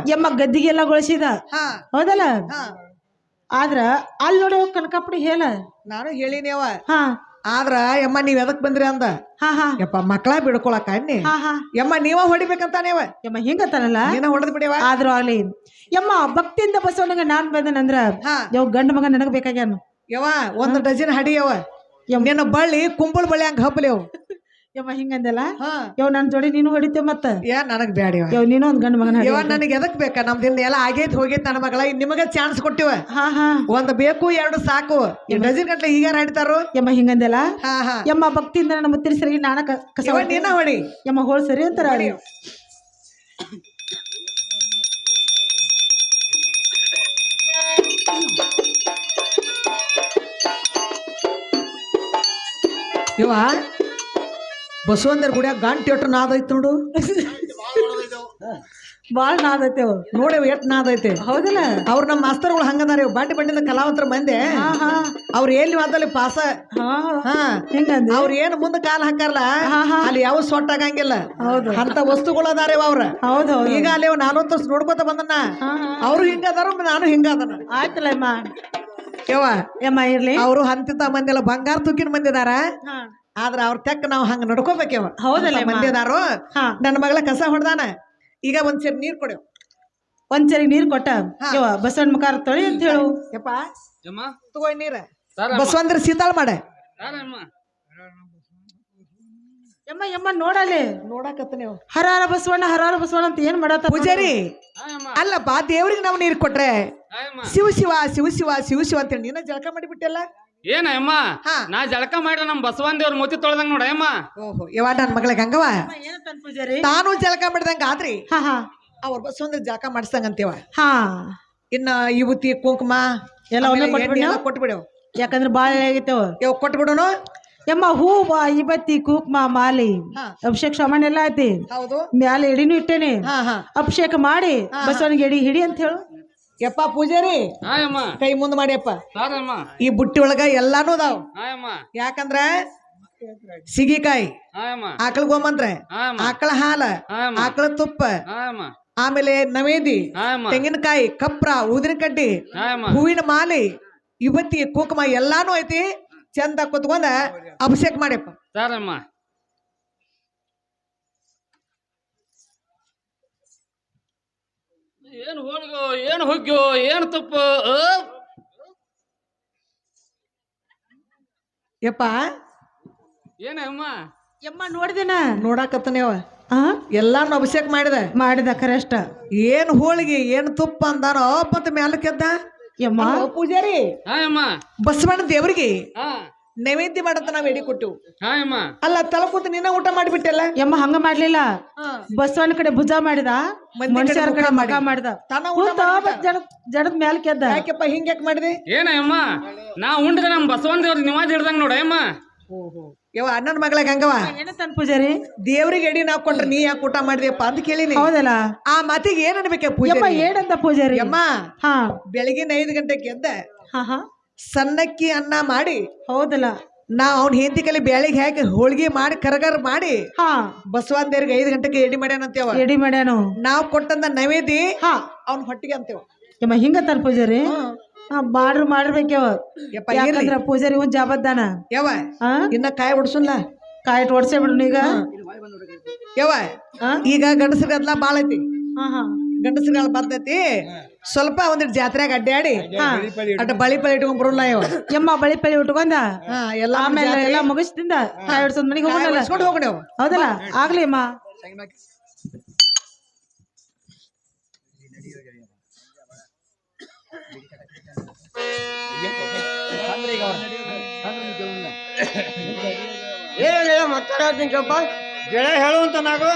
ಯಮ್ಮ ಗದ್ದಿಗೆಲ್ಲ ಗೊಳಿಸಿದ ಹಾ ಹೌದಲ್ಲ ಹಾ ಆದ್ರ ಅಲ್ಲಿ ನೋಡಿ ಕನಕಪುಡಿ ಹೇಳ ನಾನು ಹೇಳಿನೇವ ಹಾ ಆದ್ರ ಯಮ್ಮ ನೀವ್ ಎದಕ್ ಬಂದ್ರಿ ಅಂದ ಹಾ ಹಾ ಯಪ್ಪ ಮಕ್ಕಳ ಬಿಡ್ಕೊಳಕ ಅನ್ನಿ ಹಾ ಹಾ ಯಮ್ಮ ನೀವ ಹೊಡಿಬೇಕಂತಾನೇವ ಯಮ್ಮ ಹಿಂಗತ್ತಾನಲ್ಲ ನೀನ ಹೊಡೆದ್ ಬಿಡಿವ ಆದ್ರೂ ಆಗ್ಲಿ ಯಮ್ಮ ಭಕ್ತಿಯಿಂದ ಬಸವಣ್ಣಗ ನಾನ್ ಬಂದನಂದ್ರ ಹಾ ಯಾವ ಗಂಡ ಮಗ ನನಗ್ ಬೇಕಾಗ್ಯಾನು ಯವ ಒಂದ್ ಡಜನ್ ಹಡಿಯವ ನಿನ್ನ ಬಳ್ಳಿ ಕುಂಬಳ ಬಳ್ಳಿ ಹಂಗ ಹಬ್ಬಲಿ ಅವ್ ಯಮ್ಮ ಹಿಂಗಂದಲ್ಲ ಹಾ ಯವ್ ನನ್ ಜೋಡಿ ನೀನು ಹೊಡಿತೇವ ಮತ್ತ ಯಾ ನನಗ್ ಬ್ಯಾಡಿವ ಯವ್ ನೀನು ಒಂದ್ ಗಂಡ ಮಗನ ಯವ ನನಗ್ ಎದಕ್ ಬೇಕ ನಮ್ದಿಂದ ಎಲ್ಲ ಆಗೈತ್ ಹೋಗೈತ್ ನನ್ನ ಮಗಳ ನಿಮಗ ಚಾನ್ಸ್ ಕೊಟ್ಟಿವ ಹಾ ಹಾ ಒಂದ್ ಬೇಕು ಎರಡು ಸಾಕು ಡಜನ್ ಗಂಟ್ಲೆ ಹೀಗಾರ ಹಾಡ್ತಾರೋ ಯಮ್ಮ ಹಿಂಗಂದಲ್ಲ ಹಾ ಹಾ ಯಮ್ಮ ಭಕ್ತಿಯಿಂದ ನನ್ನ ಮುತ್ತಿನ ಸರಿ ನಾನ ಕಸ ಯವ ನೀನ ಹೊಡಿ ಯಮ್ಮ ಹೋಳ್ ಸರಿ ಅಂತಾರ ಹೊಡಿ. ಇವ ಬಸವಂದರ ಗುಡಿಯಾಗ ಗಾಂಟಿ ಒಟ್ಟು ನಾದ ಐತಿ ನೋಡು ಬಾಳ್ ನಾದೈತೆವ್ ನೋಡಿ ಎಟ್ ನಾದ ಐತಿ ಹೌದಲ್ಲ ಅವ್ರ ನಮ್ಮ ಮಾಸ್ತರ್ಗಳು ಹಂಗದಾರ ಬಾಟಿ ಬಂಡಿದ ಕಲಾವಂತರ ಮಂದಿ ಹಾ ಹಾ ಅವ್ರ ಎಲ್ಲಿ ವಾದಲ್ಲಿ ಪಾಸ ಹಾ ಹಾ ಹಿಂಗಂದ ಅವ್ರ ಏನ್ ಮುಂದ ಕಾಲ್ ಹಾಕಾರಲ್ಲ ಹಾ ಹಾ ಅಲ್ಲಿ ಯಾವ ಸೊಟ್ಟಾಗಂಗಿಲ್ಲ ಹೌದು ಅಂತ ವಸ್ತುಗಳು ಅದಾರ ಅವ್ರ ಹೌದು ಈಗ ಅಲ್ಲಿ 40 ವರ್ಷ ನೋಡ್ಕೋತ ಬಂದನ ಹಾ ಹಾ ಅವ್ರು ಹಿಂಗದಾರ ನಾನು ಹಿಂಗದನ ಆಯ್ತಲ್ಲ ಯಮ್ಮ ಯವ್ವ ಯಮ್ಮ ಇರ್ಲಿ ಅವರು ಹಂತಿತ ಮಂದಿ ಎಲ್ಲ ಬಂಗಾರ ತುಕ್ಕಿನ ಮಂದಿ ಅದಾರ ಹಾ ಆದ್ರ ಅವ್ರ ತೆಕ್ಕ ನಾವು ಹಂಗ ನಡ್ಕೋಬೇಕವ ಹೌದಲ್ಲ ಯಮ್ಮ. ಮಂದಿ ಅದಾರು ಹಾ ನನ್ನ ಮಗಳ ಕಸ ಹೊಡ್ದಾನ ಈಗ ಒಂದ್ ಸೇರಿ ನೀರ್ ಕೊಡೆವ್ ಒಂದ್ಸರಿ ನೀರ್ ಕೊಟ್ಟ ಯವ್ವ ಬಸವಣ್ಣ ಮುಖಾರ ತೊಳಿ ಅಂತ ಹೇಳು ಯಪ್ಪ ತಗೋ ನೀರ ಬಸವಂದ್ರ ಸೀತಾಳ ಮಾಡ ಯಮ್ಮ ಯಮ್ಮ ನೋಡಲ್ಲಿ ನೋಡಕತ್ತ ನೀವು ಹರ ಹರ ಬಸವಣ್ಣ ಅಂತ ಏನ್ ಮಾಡತ್ತ ಪೂಜಾರಿ ಅಲ್ಲಪ್ಪ ದೇವ್ರಿಗೆ ನಾವು ನೀರ್ ಕೊಟ್ರೆ ಶಿವ ಶಿವ ಶಿವ ಶಿವ ಶಿವ ಶಿವ ಅಂತೇಳಿ ನೀನ ಜಳಕ ಮಾಡಿಬಿಟ್ಟೆಲ್ಲ ಏನ ಅಮ್ಮ ಹಾ. ನಾ ಜಳಕ ಮಾಡಿದ ನಮ್ ಬಸವನ್ ದೇವ್ರ ಮೂತಿ ತೊಳ್ದಂಗ ನೋಡ ಅಮ್ಮ ಓಹೋ ಯವ್ವ ನನ್ನ ಮಗಳ ಗಂಗವ ಏನಂತ ಪೂಜಾರಿ ತಾನು ಜಳಕ ಮಾಡಿದಂಗ ಆದ್ರಿ ಹಾ ಹಾ ಅವ್ರ ಬಸವಂದ್ರ ಜಳಕ ಮಾಡಿಸ್ದಂಗಂತೇವ ಹಾ ಇನ್ನ ಯುವತಿ ಕುಂಕುಮ ಎಲ್ಲ ಒಮ್ಮೆ ಕೊಟ್ಬಿಡ್ನ? ಕೊಟ್ಬಿಡವ್ ಯಾಕಂದ್ರ ಬಾಳ ಆಗೈತವ ಯಾವ ಕೊಟ್ಬಿಡೋನು ಯಮ್ಮ ಹೂ ಇಬತ್ತಿ ಕುಕ್ಮ ಮಾಲಿ ಹಾ. ಅಭಿಷೇಕ ಸಾಮಾನ್ ಎಲ್ಲ ಐತಿ ಹೌದು ಮ್ಯಾಲ ಎಡಿನೂ ಇಟ್ಟೇನೆ ಹಾ ಹಾ ಅಭಿಷೇಕ ಮಾಡಿ ಬಸವನಿಗೆ ಎಡಿ ಹಿಡಿ ಅಂತ ಹೇಳು ಯಪ್ಪ ಪೂಜಾರಿ ಹಾಯಮ್ಮ ಕೈ ಮುಂದ್ ಮಾಡಿಯಪ್ಪ ಸಾರಮ್ಮ ಈ ಬುಟ್ಟಿ ಒಳಗ ಎಲ್ಲಾನು ಅದಾವ ಹಾಯಮ್ಮ ಯಾಕಂದ್ರ ಸಿಗಿಕಾಯಿ ಹಾಯಮ್ಮ ಆಕಳ ಗೋಮಂತ್ರ ಹಾಯಮ್ಮ ಆಕಳ ಹಾಲ ಹಾಯಮ್ಮ ಆಕಳ ತುಪ್ಪ ಹಾಯಮ್ಮ ಆಮೇಲೆ ನವೇದಿ ಹಾಯಮ್ಮ ತೆಂಗಿನಕಾಯಿ ಕಪ್ರ ಊದಿನ ಕಡ್ಡಿ ಹಾಯಮ್ಮ ಹೂವಿನ ಮಾಲಿ ಯುವತಿ ಕುಕುಮ ಎಲ್ಲಾನು ಐತಿ ಚಂದ ಕುತ್ಕೊಂಡ ಅಭಿಷೇಕ ಮಾಡ್ಯಪ್ಪ ಸಾರಮ್ಮ ಏನ್ ಹೋಳಿಗೋ ಏನ್ ಹುಗ್ಗೋ ಏನ್ ತುಪ್ಪ ಯಪ್ಪ ಏನಮ್ಮ ಯಮ್ಮ ನೋಡಿದೇನ ನೋಡಾಕತ್ತನೇವ ಆ ಎಲ್ಲಾನು ಅಭಿಷೇಕ ಮಾಡಿದ ಖರೆ ಅಷ್ಟ ಏನ್ ಹೋಳಿಗೆ ಏನ್ ತುಪ್ಪ ಅಂದಾನೋ ಮತ್ತ ಮ್ಯಾಲಕ್ಕೆದ್ದ ಯಮ್ಮ ಪೂಜಾರಿ ಹಾಯಮ್ಮ ಬಸವಣ್ಣ ದೇವ್ರಿಗೆ ಹಾ ನೈವೇದ್ಯ ಮಾಡತ್ತ ನಾವ್ ಎಡಿ ಕೊಟ್ಟು ಹಾಯಮ್ಮ ಅಲ್ಲ ತಲಕೂತ ನೀನ ಊಟ ಮಾಡಿಬಿಟ್ಟೆಲ್ಲ ಯಮ್ಮ ಹಂಗ ಮಾಡ್ಲಿಲ್ಲ ಬಸವನ ಕಡೆ ಭುಜ ಮಾಡಿದ ಮನುಷ್ಯರ ಕಡೆ ಮಗ ಮಾಡಿದ ತನ್ನ ಊಟ ಜಡದ ಮ್ಯಾಲ ಕೆದ್ದ ಯಾಕೆಪ್ಪ ಹಿಂಗ್ಯಾಕ್ ಮಾಡಿದೆ ಏನಮ್ಮ ನಾ ಉಂಡಿದ ನಮ್ ಬಸವನ್ ದೇವ್ರ ನಿವಾಜ್ ಹಿಡ್ದಂಗ ನೋಡಮ್ಮ ಯವ ಅಣ್ಣನ ಮಗಳ ಗಂಗವ ಏನಂತ ಪೂಜಾರಿ ದೇವ್ರಿಗೆ ಎಡಿ ನಾವ್ ಕೊಟ್ರೆ ನೀ ಯಾಕೆ ಊಟ ಮಾಡಿದೆಯಪ್ಪ ಅಂತ ಕೇಳಿನಿ ಹೌದಲ್ಲ ಆ ಮಾತಿಗೆ ಏನ್ ಅನ್ಬೇಕೆ ಯಮ್ಮ ಪೂಜಾರಿ ಏನಂತ ಪೂಜಾರಿ ಯಮ್ಮ ಹಾ ಬೆಳಗಿನ 5 ಗಂಟೆಗೆ ಎದ್ದ ಹಾ ಹಾ ಸಣ್ಣಕ್ಕಿ ಅನ್ನ ಮಾಡಿ ಹೌದಲ್ಲ ನಾ ಅವ್ನ ಹೆಂಡತಿ ಕಲಿ ಬೆಳಿಗ್ಗೆ ಹಾಕಿ ಹೋಳಿಗೆ ಮಾಡಿ ಕರಗರ್ ಮಾಡಿ ಹಾ ಬಸವನ್ ದೇವ್ರಿಗೆ 5 ಗಂಟೆಗೆ ಎಡಿ ಮಾಡ್ಯಾನಂತೇವ ಎಡಿ ಮಾಡ್ಯಾನು ನಾವ್ ಕೊಟ್ಟಂದ ನೈವೇದ್ಯ ಹಾ ಅವ್ನ ಹೊಟ್ಟಿಗೆ ಅಂತೇವ ಯಮ್ಮ ಹಿಂಗತ್ತಾನ ಪೂಜಾರಿ ಮಾಡಿರ್ಬೇಕವ ಯಪ್ಪ ಯಾಕಂದ್ರ ಪೂಜಾರಿ ಒಂದ್ ಜಾಬದ್ದಾನ ಯವ ಹಾ ಇನ್ನ ಕಾಯಿ ಹೊಡ್ಸಲ್ಲ ಕಾಯಿಟ್ ಓಡ್ಸೇ ಬಿಡು ಈಗ ಯವ ಹಾ ಈಗ ಗಂಡಸರಿಗದ್ಲ ಬಾಳ ಐತಿ ಹಾ ಹಾ ಗಂಡಸರಿಗೆಲ್ಲ ಬರ್ತೈತಿ ಸ್ವಲ್ಪ ಒಂದಿಟ್ಟು ಜಾತ್ರೆಗೆ ಅಡ್ಡಾಡಿ ಅಡ್ಡ ಬಳಿ ಪಳಿ ಇಟ್ಕೊಂಡ್ ಬರೋಲ್ಲ ಯವ ಯಮ್ಮ ಬಳಿ ಪಳಿ ಉಟ್ಕೊಂಡ ಹಾ ಎಲ್ಲ ಆಮೇಲೆ ಎಲ್ಲ ಮುಗಿಸ್ತಿಂದ ಕಾಯಿ ಹೊಡ್ಸೋದ್ ಮನೆಗೆ ಹೋಗೋಣ ಹೋಗೋಣ ಯವ ಹೌದಲ್ಲ ಆಗ್ಲಿ ಅಮ್ಮ ಏನಿಲ್ಲ ಮಾತಾಡ್ತೀನಿ ಸ್ವಲ್ಪ ಗೆಳೆ ಹೇಳುವಂತ ನಾವು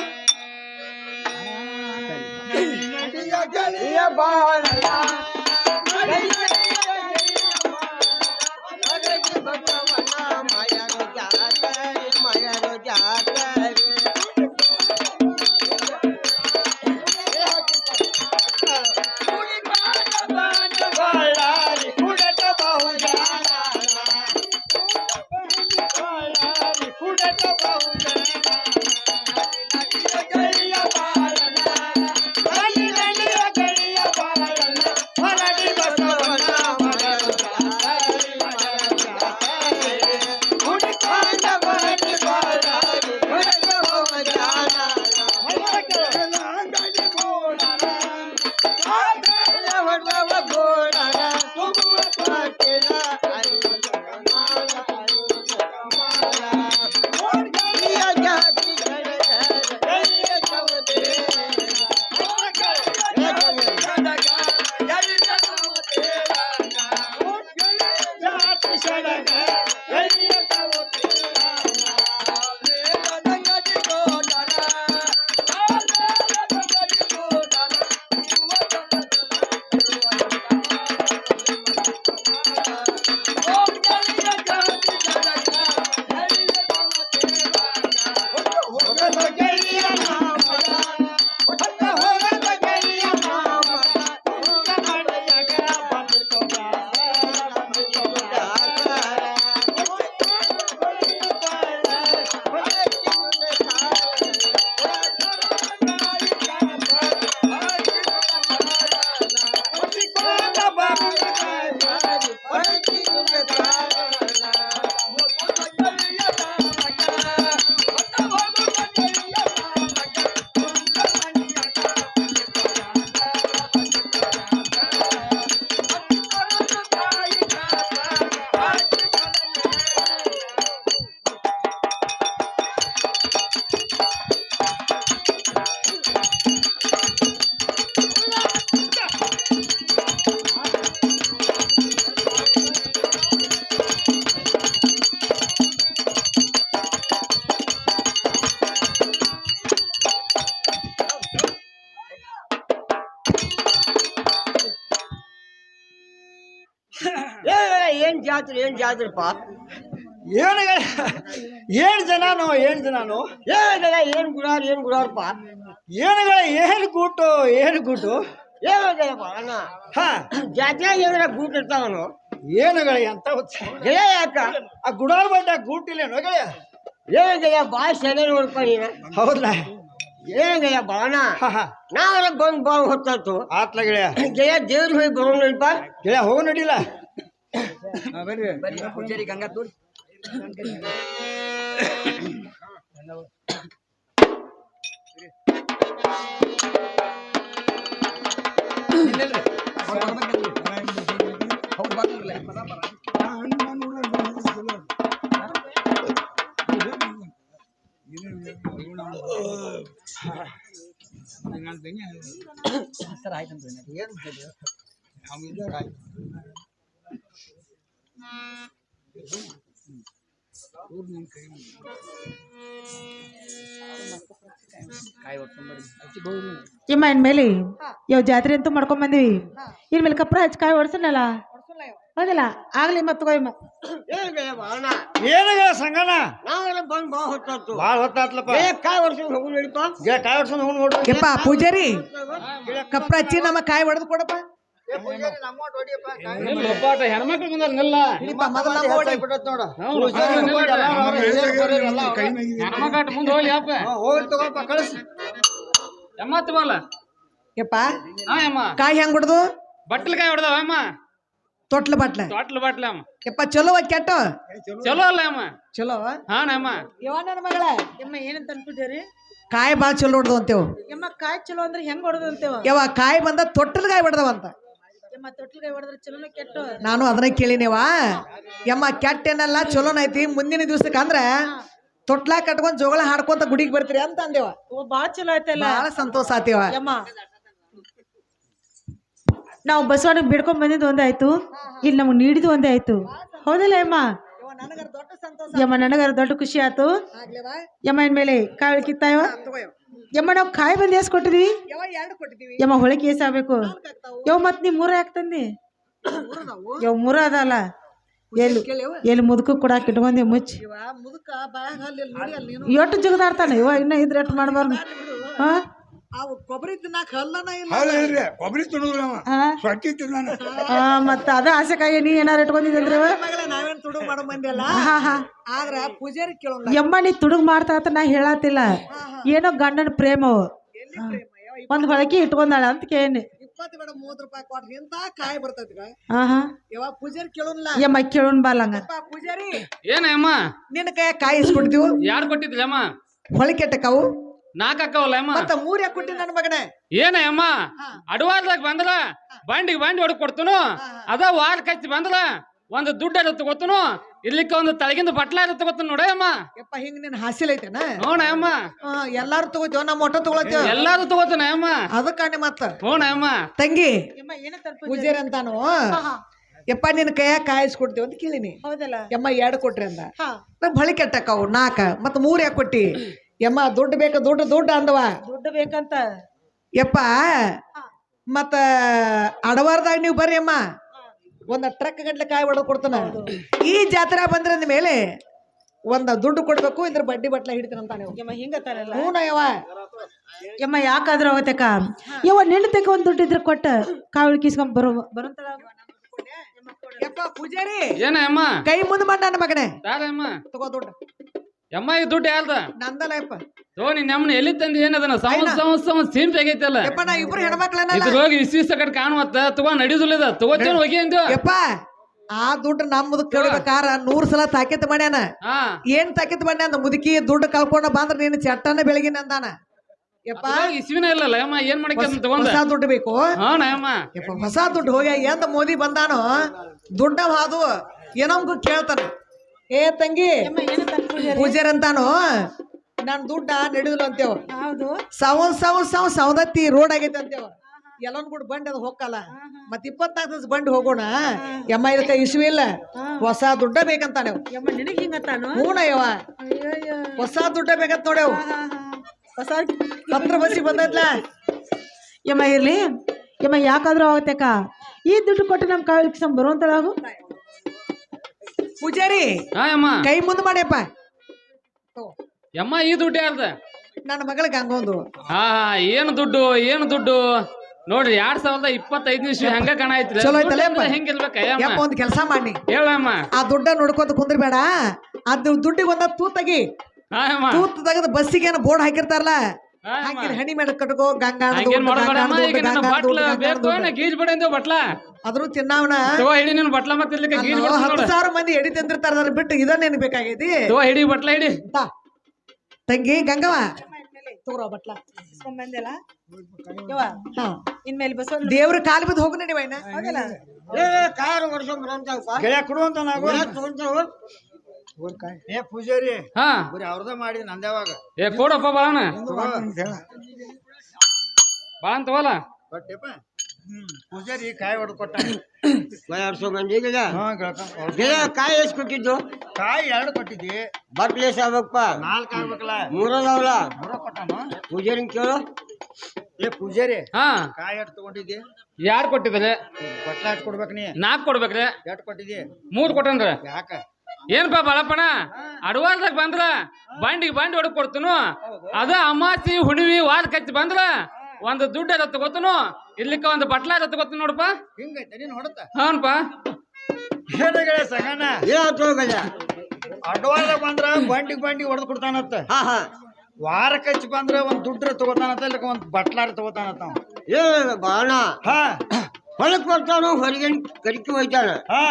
ಏನ್ ಜಾತ್ರೆಪ್ಪ ಏನು ಏನ್ ಜನನು ಏನ್ ಗುಡಾರಪ್ಪ ಏನು ಗೂಟು ಏನಪ್ಪ ಅಣ್ಣ ಜಾತ್ರೆಯಾಗ ಏನಾರ ಗೂಟ್ ಇರ್ತಾವನು ಏನುಗಳ ಎಂತ ಗೆಳೆಯ ಯಾಕ ಆ ಗುಡಾರ ಬಡ್ಡ ಗೂಟಿಲ್ಲೇನು ಗೆಳೆಯ ಏನ ಬಾಯ್ ಸೆಲೆ ನೋಡ್ಪ ನೀನು ಹೌದಾ ಏನ ಬಾಣ ನಾವರ ಬಂದ್ ಬಾ ಹೊತ್ತಾತು ಆತ್ಲ ಗೆಳೆಯ ದೇವ್ರಿಗೆ ಹೋಗಿ ಬರೋಣಪ್ಪ ಗೆಳೆಯ ಹೋಗ ನಡಿಲ್ಲ ಬರ್ರಿ ಗಂಗಾ ತೋರಿ ಇಮ್ಮ ಇನ್ಮೇಲೆ ಯಾವ ಜಾತ್ರೆ ಅಂತೂ ಮಾಡ್ಕೊಂಡ್ ಬಂದಿವಿ ಇನ್ಮೇಲೆ ಕಪ್ರ ಹಚ್ಚಿ ಕಾಯಿ ಹೊಡ್ಸನಲ್ಲ ಹೌದಲ್ಲ ಆಗ್ಲಿ ಮತ್ ತಗೋಯಮ್ಮ ಏನಾಗ ಸಂಗಣ ನಾವೆಲ್ಲ ಬಂದ್ ಬಾ ಹೊತ್ತಾತು ಭಾಳ ಹೊತ್ತಾತ್ಲಪ್ಪ ಕಾಯಿ ಹೊಡ್ಸ್ಕೊಂಡು ಹೋಗು ನಡಿಪ ಕಾಯಿ ಹೊಡ್ಸ್ಕೊಂಡು ಹೋಗಿ ನೋಡು ಯಪ್ಪ ಪೂಜಾರಿ ಕಪ್ರ ಹಚ್ಚಿ ನಮ್ಮ ಕಾಯಿ ಹೊಡೆದು ಕೊಡಪ್ಪ ಹೆಣ್ಮಕ್ಳು ಬಂದಾರ ನಿಲ್ಲ ಹೆಣ್ಮಕ್ಳು ಮುಂದೆ ಹೋಗ್ಲಿ ಅಪ್ಪ ಹೋಗಿ ತಗೋಪ್ಪ ಕಳಿಸ್ ಎಮ್ಮತ್ ಬಲ್ಲ ಯಪ್ಪ ಹಾ ಅಮ್ಮ ಕಾಯಿ ಹೆಂಗ್ ಹೊಡೆದು ಬಟ್ಲ ಕಾಯಿ ಹೊಡೆದವ ಅಮ್ಮ ತೊಟ್ಲ ಬಾಟ್ಲ ಬಾಟ್ಲ ಅಮ್ಮ ಯಪ್ಪ ಚಲೋ ಕೆಟ್ಟ ಚಲೋ ಅಲ್ಲ ಅಮ್ಮ ಚಲೋ ಹಾ ಅಮ್ಮ ಯವ್ವ ನನ್ನ ಮಗಳ ಯಮ್ಮ ಏನಂತ ಅನ್ಕೊಂಡಿರಿ ಕಾಯಿ ಬಾಳ ಚಲೋ ಹೊಡೆದು ಅಂತೇವ್ ಯಮ್ಮ ಕಾಯಿ ಚಲೋ ಅಂದ್ರೆ ಹೆಂಗ್ ಹೊಡೆದು ಅಂತೇವ ಯವ್ವ ಕಾಯಿ ಬಂದ ತೊಟ್ಟಲ್ ಕಾಯಿ ಹೊಡೆದವಂತ ಯಮ್ಮ ತೊಟ್ಲು ಕಾಯಿ ಹೊಡೆದ್ರೆ ಚಲೋನ ಕೆಟ್ಟು ನಾನು ಅದನ್ನ ಕೇಳಿನೇವಾ ಯಮ್ಮ ಕೆಟ್ಟ ಏನಲ್ಲ ಚಲೋನ ಐತಿ ಮುಂದಿನ ದಿವ್ಸಕ್ಕೆ ಅಂದ್ರ ತೊಟ್ಲಾ ಕಟ್ಕೊಂಡ್ ಜೋಗಳ ಹಾಡ್ಕೊಂತ ಗುಡಿಗೆ ಬರ್ತೀರಿ ಅಂತ ಅಂದೇವ ಓ ಬಾಳ ಚಲೋ ಆಯ್ತಲ್ಲ ಬಹಳ ಸಂತೋಷ ಆತೀವ ಯಮ್ಮ ನಾವು ಬಸವಣ್ಣ ಬಿಡ್ಕೊಂಡ್ ಬಂದಿದ್ದು ಒಂದೇ ಆಯ್ತು ಇಲ್ಲಿ ನಮಗ್ ನೀಡಿದ್ದು ಒಂದೇ ಆಯ್ತು ಹೌದಲ್ಲ ಯಮ್ಮ ಯಮ್ಮ ನನಗಾರ ದೊಡ್ಡ ಖುಷಿ ಆಯ್ತು ಯಮ್ಮ ಇನ್ಮೇಲೆ ಕಾಯಿ ಕಿತ್ತಾಯವ ಯಮ್ಮ ನಾವು ಕಾಯಿ ಬಂದು ಎಸ್ ಕೊಟ್ಟಿದ್ವಿ ಯಮ್ಮ ಹೊಳಕ್ಕೆ ಎಸ್ ಆಗ್ಬೇಕು ಯವ್ ಮತ್ ನೀ ಮೂರ ಯಾಕೆ ತಂದಿ ಯವ್ ಮೂರ ಅದಲ್ಲ ಎಲ್ಲಿ ಮುದುಕ ಕೊಡಾಕ್ ಇಟ್ಕೊಂಡಿ ಮುಚ್ಚಿ ಎಷ್ಟು ಜಗದಾಡ್ತಾನೆ ಇವ ಇನ್ನ ಇದ್ರೆ ಎಟ್ ಮಾಡ್ಬಾರ್ದು ಹಾ ಕೊಬ್ಬರಿ ತಿನ್ನಾಕ ಹಲ್ಲನ ಕೊಬ್ಬರಿ ಮತ್ತ ಅದ ಆಸೆಕಾಯಿ ನೀ ಏನಾರು ಇಟ್ಕೊಂಡಿದ್ರಿ ನಾವೇನ್ ತುಡುಗ್ ಮಾಡೋ ಮಂದಿ ಅಲ್ಲ ಆದ್ರ ಪೂಜಾರಿ ಕೇಳೋಣ ಯಮ್ಮ ನೀ ತುಡುಗ್ ಮಾಡ್ತಾ ನಾ ಹೇಳತ್ತಿಲ್ಲ ಏನೋ ಗಂಡನ ಪ್ರೇಮ ಒಂದ್ ಹೊಳಕಿ ಇಟ್ಕೊಂಡಾಳ ಅಂತ ಕೇಳಿ 20 ಬೇಡ 30 ರೂಪಾಯಿ ಕೊಟ್ರಿ ಇಂತ ಕಾಯಿ ಬರ್ತೈತಿ ಯಾವ ಪೂಜಾರಿ ಕೇಳೋಣ ಯಮ್ಮ ಕೇಳೋಣ ಬಾಲಂಗ ಪೂಜಾರಿ ಏನಮ್ಮ ನಿನ್ನ ಕೈ ಕಾಯಿ ಇಸ್ಕೊಡ್ತೀವಿ ಯಾರು ಕೊಟ್ಟಿದ್ರಿ ಅಮ್ಮ ಹೊಳಿಕೆಟ್ಟಕಾವು 4 ಅಕ್ಕವಲ್ಲ ಅಮ್ಮ ಮತ್ತ 3 ಯಾಕೆ ಕೊಟ್ಟಿ ನನ್ನ ಮಗನೇ ಏನಮ್ಮ ಅಡವಾರದಾಗ ಬಂದ್ರ ಬಂಡಿ ಹೊಡಕ್ ಕೊಡ್ತನು ಅದ ವಾರ ಕಚ್ಚಿ ಬಂದ್ರ ಒಂದು ದುಡ್ಡು ಇರುತ್ತೆ ಗೊತ್ತನು ಇರ್ಲಿಕ್ಕೆ ಒಂದು ತಳಗಿಂದ ಬಟ್ಲ ಇರುತ್ತೆ ಗೊತ್ತ ನೋಡಮ್ಮ ಯಪ್ಪ ಹಿಂಗ ನಿನ್ ಹಾಸಿಲ್ ಐತೆನ ನೋಡಮ್ಮ ಎಲ್ಲಾರು ತಗೋತೀವ ನಮ್ಮ ಒಟ್ಟ ತಗೊಳತೀವ ಎಲ್ಲಾರು ತಗೋತಾನೆ ಅಮ್ಮ ಅದಕ್ಕ ಮತ್ತ ನೋಡಮ್ಮ ತಂಗಿ ಪೂಜಾರಿ ಅಂತಾನು ಯಪ್ಪ ನಿನ್ ಕೈಯಾಗ ಕಾಯಿಸ್ಕೊಡ್ತೀವಿ ಅಂತ ಕೇಳಿನಿ ಹೌದಲ್ಲ ಯಮ್ಮ 2 ಕೊಟ್ರಿ ಅಂದ ನಮ್ ಬಳಿ ಕೆಟ್ಟಕ್ಕವು 4 ಮತ್ತ 3 ಯಾಕೆ ಕೊಟ್ಟಿ ಯಮ್ಮ ದುಡ್ಡು ಬೇಕ ದುಡ್ಡು ಅಂದವ ದುಡ್ಡು ಬೇಕಂತ ಯಪ್ಪ ಮತ್ತ ಅಡವಾರದಾಗ ನೀವು ಬರ್ರಿ ಅಮ್ಮ ಒಂದ ಟ್ರಕ್ ಗಂಟ್ಲೆ ಕಾಯಿ ಹೊಡೆದು ಕೊಡ್ತಾನ ಈ ಜಾತ್ರೆ ಬಂದ್ರ ಮೇಲೆ ಒಂದ ದುಡ್ಡು ಕೊಡ್ಬೇಕು ಇದ್ರ ಬಡ್ಡಿ ಬಟ್ಲ ಹಿಡಿತಾನಂತ ಯಮ್ಮ ಹಿಂಗತ್ತಾರಲ್ಲ ಹೂನ ಯವ್ವ ಯಮ್ಮ ಯಾಕಾದ್ರೂ ಅವತ್ತಕ ಯವ್ವ ನಿನ್ನ ತಕ ಒಂದ್ ದುಡ್ಡು ಇದ್ರೆ ಕೊಟ್ಟ ಕಾವಳಿ ಕಿಸ್ಕೊಂಡ್ ಬರಂತಳ ಯಪ್ಪ ಪೂಜಾರಿ ಏನಮ್ಮ ಕೈ ಮುಂದ್ ಮಾಡ ನನ್ನ ಮಗನೇ ಯಾರಮ್ಮ ತಗೋ ದುಡ್ಡು ಯಮ್ಮ ಈ ದುಡ್ಡು ಯಾರ್ದ ನಂದಲ್ಲ ಯಪ್ಪ ನಮ್ಮನ್ನ ಎಲ್ಲಿ ತಂದು ಏನದನ ಸೀಮ್ ತೆಗೈತಲ್ಲ ಯಪ್ಪ ನಾ ಇಬ್ರು ಹೆಣ್ಮಕ್ಳನ್ನ ಇದ್ರ ಹೋಗಿ ವಿಶ್ವೀಸ ಕಡೆ ಕಾಣುವತ್ತ ತಗೋ ನಡಿಯುದಿಲ್ಲ ತಗೋತೇವ ಹೋಗಿ ಅಂದ ಯಪ್ಪ ಆ ದುಡ್ಡು ನಮ್ಮದು ಕೇಳ್ಬೇಕಾರ 100 ಸಲ ತಾಕೀತ್ ಮಾಡ್ಯಾನ ಏನ್ ತಾಕೀತ್ ಮಾಡ್ಯ ಅಂದ ಮುದುಕಿ ದುಡ್ಡು ಕಳ್ಕೊಂಡ ಬಂದ್ರ ನೀನು ಚಟ್ಟನ ಬೆಳಗಿನ ಅಂದಾನ ಯಪ್ಪ ಇಸ್ವಿನ ಇಲ್ಲ ಅಮ್ಮ ಏನ್ ಮಾಡಕ್ಕೆ ತಗೊಂಡ ಹೊಸ ದುಡ್ಡು ಬೇಕು ಯಪ್ಪ ಹೊಸ ದುಡ್ಡು ಹೋಗಿ ಎಂದ ಮೋದಿ ಬಂದಾನು ದುಡ್ಡ ಹಾದು ಏನಮ್ಗೂ ಕೇಳ್ತಾನ ಏ ತಂಗಿ ಪೂಜಾರಿ ಅಂತಾನು ನಾನ್ ದುಡ್ಡ ನಡೆದಿಲ್ಲ ಅಂತೇವ ಸೌದತ್ತಿ ರೋಡ್ ಆಗೈತೆ ಅಂತೇವ ಎಲ್ಲನ್ ಕೂಡ ಬಂಡಿ ಅದು ಹೋಗಲ್ಲ ಮತ್ 24 ದಿವಸ ಬಂಡಿ ಹೋಗೋಣ ಯಮ್ಮ ಇದಕ್ಕ ಇಸ್ವಿ ಇಲ್ಲ ಹೊಸ ದುಡ್ಡ ಬೇಕಂತಾನೆ ಹೂನಯ್ಯವ ಹೊಸ ದುಡ್ಡ ಬೇಕಂತ ನೋಡ್ಯವ್ ಹೊಸ 10 ಬಸ್ಸಿಗೆ ಬಂದೈತ್ಲ ಯಮ್ಮ ಇರ್ಲಿ ಯಮ್ಮ ಯಾಕಾದ್ರೂ ಆಗತ್ತಕ್ಕ ಈ ದುಡ್ಡು ಕೊಟ್ಟು ನಮ್ ಕಾವಲಿಗೆ ಬರುವಂತಳಾಗು ಪೂಜಾರಿ ಹಾ ಯಮ್ಮ ಕೈ ಮುಂದ್ ಮಾಡಿಯಪ್ಪ ಯಮ್ಮ ಈ ದುಡ್ಡು ಯಾರ್ದ ನನ್ನ ಮಗಳಿಗೆ ಹಂಗೊಂದು ಹಾ ಏನು ದುಡ್ಡು ನೋಡ್ರಿ 2025 ಇಸ್ವಿ ಹಂಗ ಕಣ ಐತ್ರಿ ಚಲೋ ಐತಲ್ಲ ಯಪ್ಪ? ಹೆಂಗಿರ್ಬೇಕ ಯಪ್ಪ ಒಂದ್ ಕೆಲಸ ಮಾಡಿ ಹೇಳಮ್ಮ ಆ ದುಡ್ಡ ನೋಡ್ಕೊಂತ ಕುಂದ್ರಬೇಡ ಅದು ದುಡ್ಡಿಗೆ ಒಂದ ತೂತ್ ತೆಗಿ ಹಾ ಯಮ್ಮ ತೂತ್ ತೆಗೆದು ಬಸ್ಸಿಗೆ ಏನೋ ಬೋರ್ಡ್ ಹಾಕಿರ್ತಾರಲ್ಲ ಹಾ ಯಮ್ಮ. ಹಾಕಿ ಹಣಿ ಮೇಲೆ ಕಟ್ಕೋ ಗಂಗಾ ಹಂಗೇನ್ ಮಾಡ್ಬೇಡಮ್ಮ ಈಗ ನನ್ನ ಬಟ್ಲ ಬೇಕು ನಾ ಗೀಜ್ ಬಿಡ ಅಂದೇವ್ ಬಟ್ಲ ಅದ್ರ ತಿನ್ನವನ ತಗೋ ಹಿಡಿ ನಿನ್ ಬಟ್ಲ ಮತ್ತೆ ಇರ್ಲಿಕ್ಕೆ ಗೀಜ್ ಬಿಡ 10,000 ಮಂದಿ ಎಡಿ ತಿಂದಿರ್ತಾರ ಅದ್ರ ಬಿಟ್ಟು ಇದನ್ನೇನು ಬೇಕಾಗೈತಿ ತಗೋ ಹಿಡಿ ಬಟ್ಲ ಹಿಡಿ ತಾ. ತಂಗಿ ಗಂಗವ ತಗೋರ ಬಟ್ಲ ಹಾ ಇನ್ಮೇಲೆ ಬಸವ ದೇವ್ರ ಕಾಲ್ ಬಿದ್ದು ಹೋಗು ನಡಿ ವೈನ ಕಾರು ಗೆಳೆಯ ಕೊಡುವಂತ ನಾವು ಏ ಪೂಜಾರಿ ಹಾ ಬರೀ ಅವ್ರದ ಮಾಡಿ ನಂದೇವಾಗ ಏ ಕೊಡಪ್ಪ ಬಾಳಣ್ಣ ಬಾಳನ್ ತಗೋಲ್ಲ ಕೊಟ್ಟೆಪ್ಪ ಪೂಜಾರಿ ಕಾಯಿ ಹೊಡೆದು ಕೊಟ್ಟ ಕಾಯಿ ಎಷ್ಟು ಕೊಟ್ಟಿದ್ದು ಕಾಯಿ 2 ಕೊಟ್ಟಿದ್ದಿ ಬಟ್ಲು ಎಷ್ಟು ಆಗ್ಬೇಕಪ್ಪ 4 ಆಗ್ಬೇಕಲ್ಲ 3 ಅದಾವಲ್ಲ 3 ಕೊಟ್ಟಾನು ಪೂಜಾರಿ ಕೇಳು ಏ ಪೂಜಾರಿ ಹಾ ಕಾಯಿ ಎಷ್ಟು ತಗೊಂಡಿದ್ದಿ ಯಾರು ಕೊಟ್ಟಿದ್ರೆ ಬಟ್ಲ ಎಷ್ಟು ಕೊಡ್ಬೇಕು ನೀ 4 ಕೊಡ್ಬೇಕ್ರಿ ಎಷ್ಟು ಕೊಟ್ಟಿದ್ದಿ 3 ಕೊಟ್ಟನ್ರಿ ಯಾಕ ಏನಪ್ಪಾ ಬಾಳಪ್ಪಣ ಅಡವಾರ್ದಾಗ ಬಂದ್ರ ಬಂಡಿ ಹೊಡಕ್ ಕೊಡ್ತನು ಅದ ಅಮಾಸಿ ಹುಣಿವಿ ವಾರ ಕಚ್ಚಿ ಬಂದ್ರ ಒಂದು ದುಡ್ಡು ಅದ ತಗೋತನು ಇರ್ಲಿಕ್ಕ ಒಂದು ಬಟ್ಲ ಅದ ತಗೋತೀನಿ ನೋಡಪ್ಪ ಹಿಂಗೈತೆ ನೀನ್ ಹೊಡತ ಹಾನ್ಪ ಏನಾಗ ಸಂಗಣ್ಣ ಏನಾಯ್ತು ಹೋಗಲ್ಲ ಅಡ್ವಾನ್ದಾಗ ಬಂದ್ರ ಬಂಡಿ ಹೊಡೆದು ಕೊಡ್ತಾನತ್ತ ಹಾ ಹಾ ವಾರ ಕಚ್ಚಿ ಬಂದ್ರ ಒಂದ್ ದುಡ್ಡ್ರ ತಗೋತಾನತ್ತ ಇಲ್ಲಕ ಒಂದ್ ಬಟ್ಲಾರ ತಗೋತಾನತ್ತ ಅವ. ಏ ಬಾಣ ಹಾ ಹೊಲಕ್ ಬರ್ತಾನು ಹೊರಗಿನ ಕರಿಕೆ ಹೋಯ್ತಾನ ಹಾ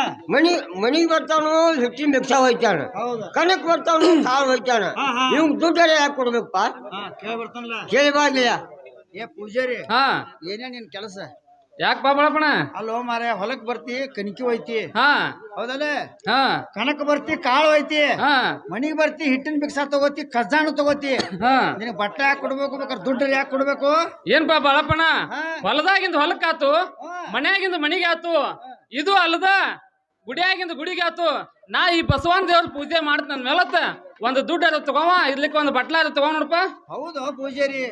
ಮನಿಗೆ ಬರ್ತಾನು ಹಿಟ್ಟಿನ ಭಿಕ್ಷಾ ಹೋಯ್ತಾನ ಹೌದು ಕನಕ್ ಬರ್ತಾನು ಕಾಳು ಹೋಯ್ತಾನ ಹಾ, ಹಾ. ಇವ್ ದುಡ್ಡಾರೆ ಯಾಕೆ ಕೊಡ್ಬೇಕಪ್ಪ ಹಾ ಕೇಳಿ ಬರ್ತಾನಲ್ಲ ಕೇಳಿ ಬಾಗಿಲ್ಲ ಏ ಪೂಜಾರಿ ಹಾ ಏನೇ ನಿನ್ ಕೆಲಸ ಯಾಕಪ್ಪ ಬಾಳಪ್ಪಣ ಅಲ್ಲೋ ಮಾರ ಹೊಲಕ್ ಬರ್ತಿ ಕಣಿಕಿ ಹೋಯ್ತಿ ಹಾ ಹೌದಲ್ಲ ಹಾ ಕಣಕ್ ಬರ್ತಿ ಕಾಳು ಹೋಯ್ತಿ ಹಾ ಮನಿಗ್ ಬರ್ತಿ ಹಿಟ್ಟಿನ ಭಿಕ್ಷಾ ತಗೋತಿ ಖಜಾನು ತಗೋತಿ ಹಾ ನಿನಗ್ ಬಟ್ಟೆ ಯಾಕೆ ಕೊಡ್ಬೇಕು ಬೇಕಾದ್ರೆ ದುಡ್ಡು ಯಾಕೆ ಕೊಡ್ಬೇಕು ಏನ್ಪಾ ಬಾಳಪ್ಪಣ ಹಾ. ಹೊಲದಾಗಿಂದ ಹೊಲಕ್ಕಾತು ಹಾ. ಮನ್ಯಾಗಿಂದ ಮನಿಗೆ ಆತು ಇದು ಅಲ್ಲದ ಗುಡಿಯಾಗಿಂದ ಗುಡಿಗೆ ಆತು ನಾ ಈ ಬಸವನ ದೇವ್ರ ಪೂಜೆ ಮಾಡ್ತ ಮೇಲತ್ತ ಒಂದು ದುಡ್ಡು ಅದ ತಗೋವ ಇರ್ಲಿಕ್ಕೆ ಒಂದು ಬಟ್ಲ ಅದ ತಗೋ ನೋಡಪ್ಪ ಹೌದು ಪೂಜಾರಿ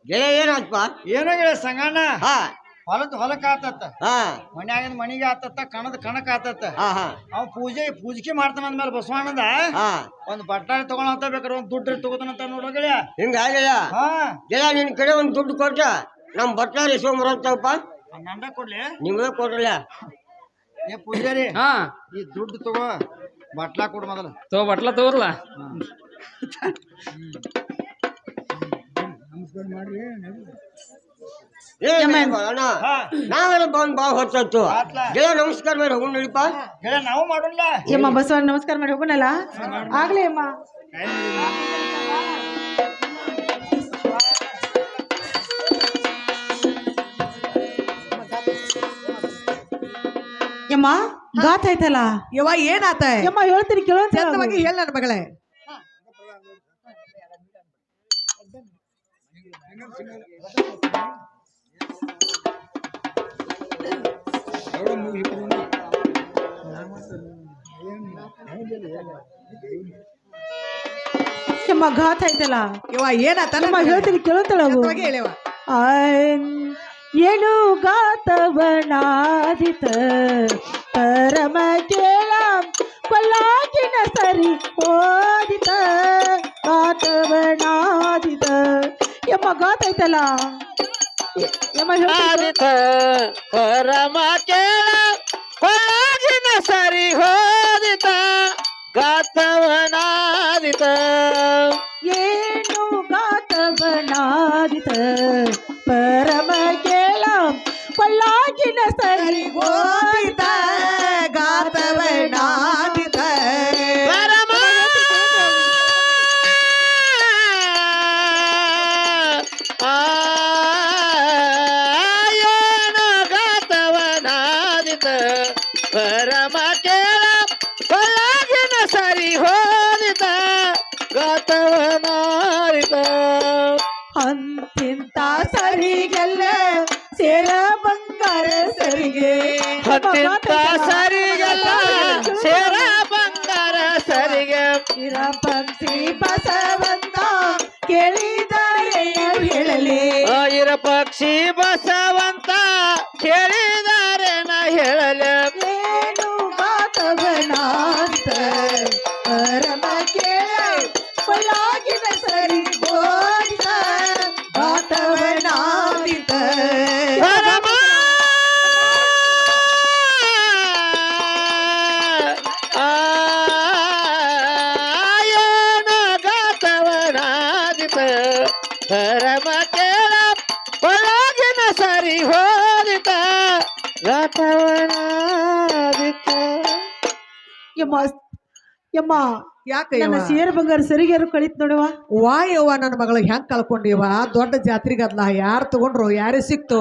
ಗೆಳೆ ಏನಾಯ್ತಪ್ಪ ಏನಾಗಿಲ್ಲ ಸಂಗಣ್ಣ ಹಾ ಹೊಲಕ್ ಆತತ್ತ ಹಾ ಮನ್ಯಾಗಿಂದ ಮನಿಗೆ ಆತತ್ತ ಕಣಕ್ ಆತತ್ತ ಹಾ ಹಾ ಅವ ಪೂಜಿಕೆ ಮಾಡ್ತಾನ ಅಂದ್ಮೇಲೆ ಬಸವಣ್ಣದ ಹಾ ಒಂದ್ ಬಟ್ಟಾಳಿ ತಗೊಳಂತ ಬೇಕಾರೆ ಒಂದ್ ದುಡ್ಡು ತಗೋತಾನಂತ ನೋಡೋಗಳ್ಯ ಹಿಂಗಾಗಿಲ್ಲ ಹಾ ಗೆಳೆ ನಿನ್ ಕಡೆ ಒಂದು ದುಡ್ಡು ಕೊಟ್ಟ ನಮ್ ಬಟ್ಲಾರಿ ಸೋಮರಂತಪ್ಪ ನಂದ ಕೊಡ್ಲಿ ನಿಮ್ಗೆ ಕೊಡ್ರಲ್ಲ ಏ ಪೂಜಾರಿ ಹಾ ಈ ದುಡ್ಡು ತಗೋ ಬಟ್ಲಾ ಕೊಡು ಮೊದಲು ತಗೋ ಬಟ್ಲ ತಗೋರ್ಲ ಅಣ್ಣ ಹಾ ನಾವೆಲ್ಲ ಬಂದ್ ಬಾ ಹೊತ್ತು ಆತ್ಲ. ಗೆಳೆ ನಮಸ್ಕಾರ ಮೇಲೆ ಹೋಗಿ ನಡಿಪ ಹೇಳ ನಾವು ಮಾಡೋಣ ಯಮ್ಮ ಬಸವ ನಮಸ್ಕಾರ ಮಾಡಿ ಹೋಗೋಣಲ್ಲ ಆಗ್ಲಿ ಅಮ್ಮ ಯಮ್ಮ ಗಾತ್ ಆಯ್ತಲ್ಲ ಯವ್ವ ಏನಾತ ಯಮ್ಮ ಹೇಳ್ತೀನಿ ಕೇಳೋಂತ ಚಂದವಾಗಿ ಹೇಳ ನನ್ನ ಮಗಳೇ ಯಮ್ಮ ಗಾತ್ ಆಯ್ತಲ್ಲ ಯವ್ವ ಏನಾತ ಯಮ್ಮ ಹೇಳ್ತೀನಿ ಕೇಳೋಂತಳ ಚಂದವಾಗಿ ಹೇಳವ ಏನು ಗಾತವನಾದಿತ ಪರಮ ಕೇಳ ಪಲ್ಲಾಕಿನ ಸರಿ ಓದಿತ ಗಾತವನಾದಿತ ಯಮ್ಮ ಗಾತ ಐತಲ್ಲ ಯಮ್ಮ ಆದಿತ ಪರಮ ಕೇಳ ಕೊಳ್ಳಾಜಿನ ಸರಿ ಹೋದಿತ ಗಾತವನಾದಿತ ಏನು ಗಾತವನಾದಿತ ಪರಮ ಕೇಳ ಪಲ್ಲಾಕಿನ ಸರಿ ಓದಿತ ಗಾತವನಾದಿತ ಪರಮ ಏನು ಗಾತವನಾದಿತ ಪರಮ ಕೇಳ ಕೊಳ್ಳಾಜಿನ ಸರಿ ಹೋದಿತ ಗಾತವನಾದಿತ ಅಂತಿಂತ ಸರಿಗೆಲ್ಲ ಸೇರ ಬಂಗಾರ ಸರಿಗೆ ಹತ್ತಿಂತ ಸರಿಗೆಲ್ಲ ಸೇರ ಬಂಗಾರ ಸರಿಗೆ ಪಕ್ಷಿ ಬಸವಂತ ಕೇಳಿದರೆ ಹೇಳಲಿ ಆಯಿರ ಪಕ್ಷಿ ಬಸವಂತ ಕೇಳಿದರೆ ನ ಹೇಳಲೆ ಏನು ಗಾತವ ಬೆಳಗಿನ ಸರಿ ಹೋದಿತ ರಥವನಾದಿತ. ಯಮ್ಮ ಯಮ್ಮ ಯಾಕ ನನ್ನ ಸೇರು ಬಂಗಾರ ಸರಿಗ್ಯಾರು ಕಳಿತ್ ನೋಡುವ. ವಾಯವ್ವ ನನ್ನ ಮಗಳ ಹೆಂಗ್ ಕಳ್ಕೊಂಡಿವ ದೊಡ್ಡ ಜಾತ್ರೆಗದ್ಲ ಯಾರು ತಗೊಂಡ್ರು ಯಾರೇ ಸಿಕ್ತು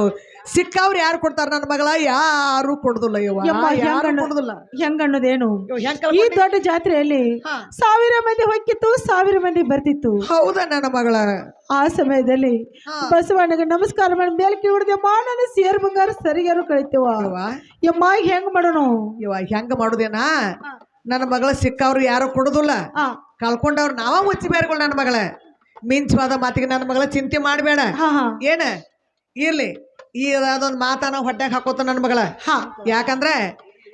ಸಿಕ್ಕವ್ರು ಯಾರು ಕೊಡ್ತಾರ ನನ್ನ ಮಗಳ ಯಾರು ಕೊಡುದಿಲ್ಲ ಯಮ್ಮ ಯಾರು ಕೊಡುದಿಲ್ಲ ಹೆಂಗನ್ನೋದೇನು ಹೆಂಗ್ ಈ ದೊಡ್ಡ ಜಾತ್ರೆಯಲ್ಲಿ ಹಾ. 1000 ಮಂದಿ ಹೊಕ್ಕಿತ್ತು 1000 ಮಂದಿ ಬರ್ತಿತ್ತು. ಹೌದಾ ನನ್ನ ಮಗಳ ಆ ಸಮಯದಲ್ಲಿ ಹಾ. ಬಸವಣ್ಣಗೆ ನಮಸ್ಕಾರ ಮಾಡಿ ಮೇಲ್ಕಿ ಹೊಡೆದಮ್ಮ ನನ್ನ ಸೇರು ಬಂಗಾರ ಸರಿಗ್ಯಾರು ಕಳಿತೇವ. ಯಮ್ಮ ಹೆಂಗ್ ಮಾಡೋಣ ಇವ ಹೆಂಗ ಮಾಡುದೇನಾ ನನ್ನ ಮಗಳ ಸಿಕ್ಕವ್ರು ಯಾರು ಕೊಡುದಿಲ್ಲ ಆ ಕಳ್ಕೊಂಡವ್ರು ನಾವ ಮುಚ್ಚಿ ಬೇರೆಗಳು ನನ್ನ ಮಗಳ ಮಿಂಚವಾದ ಮಾತಿಗೆ ನನ್ನ ಮಗಳ ಚಿಂತೆ ಮಾಡಬೇಡ ಹಾ ಹಾ ಏನ ಇರ್ಲಿ ಈ ಅದೊಂದು ಮಾತಾನ ಹೊಟ್ಟೆಗೆ ಹಾಕೋತ ನನ್ನ ಮಗಳ ಹಾ ಯಾಕಂದ್ರೆ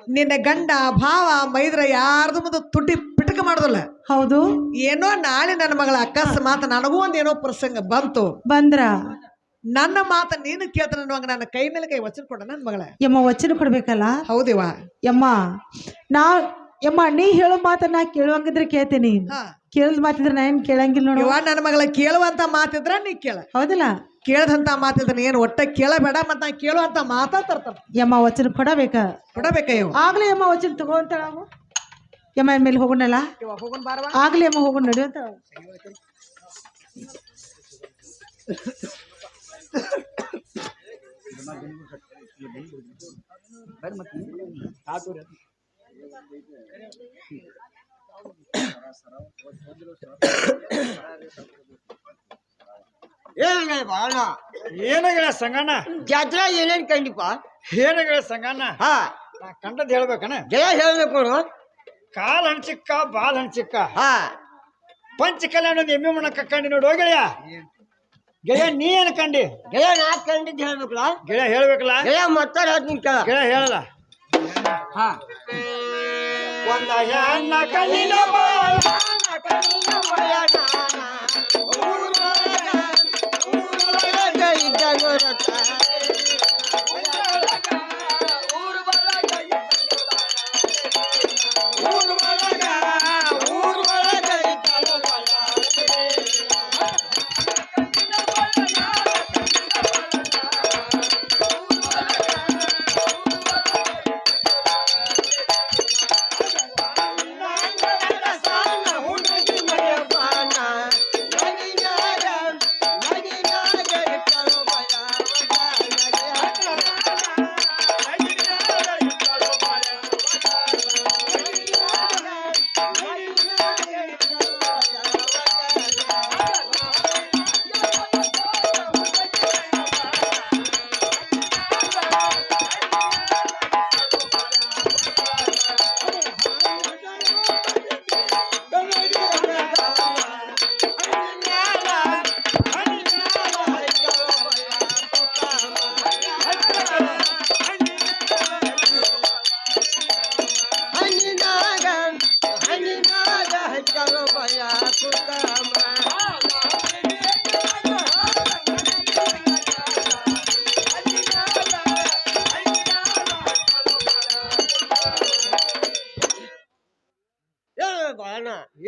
ನಿನ್ನ ಗಂಡ ಭಾವ ಮೈದ್ರ ಯಾರ್ದು ಮುಂದೆ ತುಟಿ ಪಿಟಕ ಮಾಡುದಿಲ್ಲ. ಹೌದು ಏನೋ ನಾಳೆ ನನ್ನ ಮಗಳ ಅಕಸ್ಮಾತ್ ನನಗೂ ಒಂದ್ ಏನೋ ಪ್ರಸಂಗ ಬಂತು ಬಂದ್ರ ನನ್ನ ಮಾತ ನೀನು ಕೇಳ್ತಾನ ಅನ್ನುವಾಗ ನನ್ನ ಕೈ ಮೇಲೆ ಕೈ ವಚನ ಕೊಡ ನನ್ನ ಮಗಳ. ಯಮ್ಮ ವಚನ ಕೊಡ್ಬೇಕಲ್ಲ ಹೌದಿವ ಯಮ್ಮ ಯಮ್ಮ ನೀ ಹೇಳೋ ಮಾತನ್ನ ಕೇಳುವಂಗಿದ್ರೆ ಕೇಳ್ತೀನಿ, ಹಾ ಕೇಳದ್ ಮಾತಿದ್ರೆ ನಾ ಏನ್ ಕೇಳಂಗಿಲ್ಲ ನೋಡು. ಇವ ನನ್ನ ಮಗಳ ಕೇಳುವಂತ ಮಾತಿದ್ರ ನೀ ಕೇಳ, ಹೌದಿಲ್ಲ ಕೇಳದಂತ ಮಾತಿದ್ರ ಏನ್ ಒಟ್ಟ ಕೇಳಬೇಡ ಮತ್ತ ನಾ ಕೇಳುವಂತ ಮಾತಾ ತರ್ತಾನ ಯಮ್ಮ ವಚನ ಕೊಡಬೇಕ ಕೊಡಬೇಕ ಇವ. ಆಗ್ಲೇ ಯಮ್ಮ ವಚನ ತಗೋಂತಾಳ ಯಮ್ಮ ಮೇಲೆ ಹೋಗೋಣಲ್ಲ ಹೋಗೋಣ ಬಾರವಾ. ಆಗ್ಲೇ ಯಮ್ಮ ಹೋಗೋಣ ನಡೆಯುವಂತ. ಏನ ಬಾಣ ಏನಾಗಿಲ್ಲ ಸಂಗಣ್ಣ ಜಾತ್ರೆ ಏನೇನ್ ಕಂಡಿಪ್ಪ? ಏನಾಗಿಲ್ಲ ಸಂಗಣ್ಣ ಹಾ ನಾ ಕಂಡದ್ ಹೇಳ್ಬೇಕನ. ಜಯ ಹೇಳ್ಬೇಕು ನೋಡು. ಕಾಲ್ ಹಣ್ಚಿಕ್ಕ ಬಾಲ್ ಹಣ್ಚಿಕ್ಕ ಹಾ ಪಂಚಕಲ್ಯಾಣ ಒಂದು ಎಮ್ಮೆ ಮಣ್ಣ ಕಕ್ಕಂಡಿ ನೋಡಿ ಹೋಗಿಳಿಯ ಗೆಳೆಯ ನೀ ಏನ್ ಕಂಡಿ? ಜಯ ನಾ ಕಂಡಿದ್ದು ಹೇಳ್ಬೇಕಲ್ಲ. ಗೆಳೆಯ ಹೇಳ್ಬೇಕಲ್ಲ. ಜಯ ಮತ್ತಾರ ಹೇಳ್ತೀನಿ ಕೇಳ. ಗೆಳೆಯ ಹೇಳಲ್ಲ. ಹಾ ಒಂದ ಹೆಣ್ಣ ಕಣ್ಣಿನ ಬಾಳ